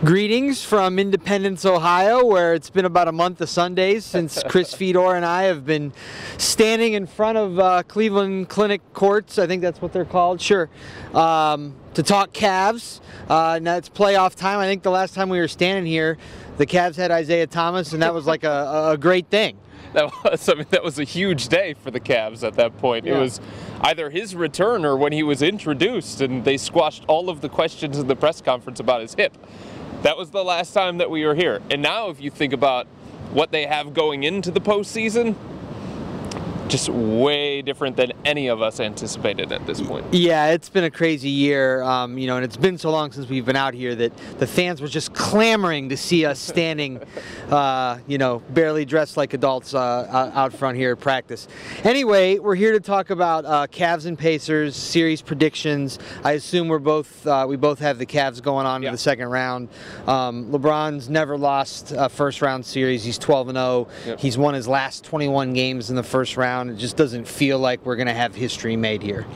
Greetings from Independence, Ohio, where it's been about a month of Sundays since Chris Fedor and I have been standing in front of Cleveland Clinic courts, I think that's what they're called, sure, to talk Cavs. Now it's playoff time. I think the last time we were standing here, the Cavs had Isaiah Thomas, and that was like a great thing. That was a huge day for the Cavs at that point. Yeah. It was either his return or when he was introduced, and they squashed all of the questions in the press conference about his hip. That was the last time that we were here. And now if you think about what they have going into the postseason, just way different than any of us anticipated at this point. Yeah, it's been a crazy year, and it's been so long since we've been out here that the fans were just clamoring to see us standing, barely dressed like adults out front here at practice. Anyway, we're here to talk about Cavs and Pacers series predictions. I assume we both have the Cavs going on to the second round. LeBron's never lost a first round series. He's 12-0. Yep. He's won his last 21 games in the first round. It just doesn't feel like we're going to have history made here.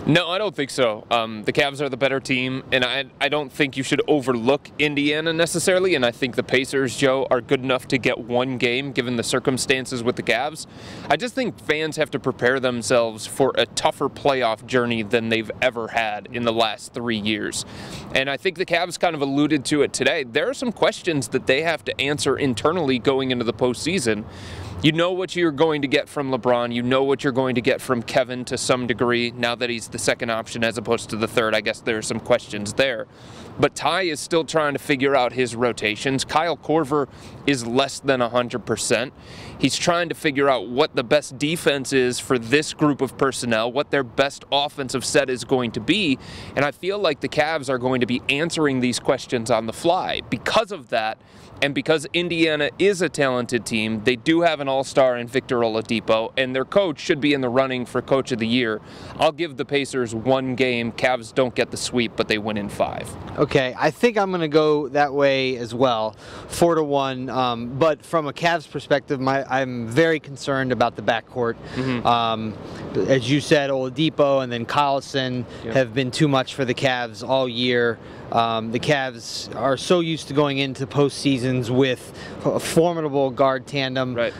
No, I don't think so. The Cavs are the better team, and I don't think you should overlook Indiana necessarily, and I think the Pacers, Joe, are good enough to get one game given the circumstances with the Cavs. I just think fans have to prepare themselves for a tougher playoff journey than they've ever had in the last 3 years. And I think the Cavs kind of alluded to it today. There are some questions that they have to answer internally going into the postseason. You know what you're going to get from LeBron. You know what you're going to get from Kevin to some degree now that he's the second option as opposed to the third. I guess there are some questions there. But Ty is still trying to figure out his rotations. Kyle Korver is less than 100%. He's trying to figure out what the best defense is for this group of personnel, what their best offensive set is going to be. And I feel like the Cavs are going to be answering these questions on the fly. Because of that, and because Indiana is a talented team, they do have an all-star in Victor Oladipo, and their coach should be in the running for Coach of the Year. I'll give the Pacers one game. Cavs don't get the sweep, but they win in 5. Okay, I think I'm going to go that way as well, 4-1. But from a Cavs perspective, I'm very concerned about the backcourt. Mm-hmm. As you said, Oladipo and then Collison have been too much for the Cavs all year. The Cavs are so used to going into postseasons with a formidable guard tandem. Right.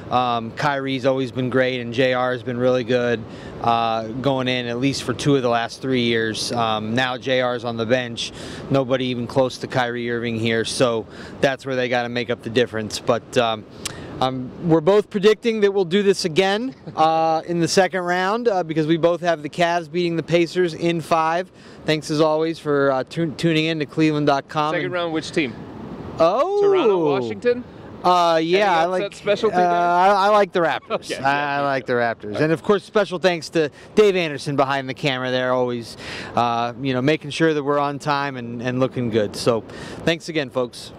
Kyrie's always been great, and JR has been really good going in, at least for 2 of the last 3 years. Now JR's on the bench. Nobody even close to Kyrie Irving here, so that's where they got to make up the difference. But we're both predicting that we'll do this again in the second round because we both have the Cavs beating the Pacers in 5. Thanks as always for tuning in to cleveland.com. Second round, which team? Oh, Toronto, Washington. Yeah, I like specialty I like the Raptors. Okay, I like the Raptors, and of course, special thanks to Dave Anderson behind the camera there, always, making sure that we're on time and looking good. So, thanks again, folks.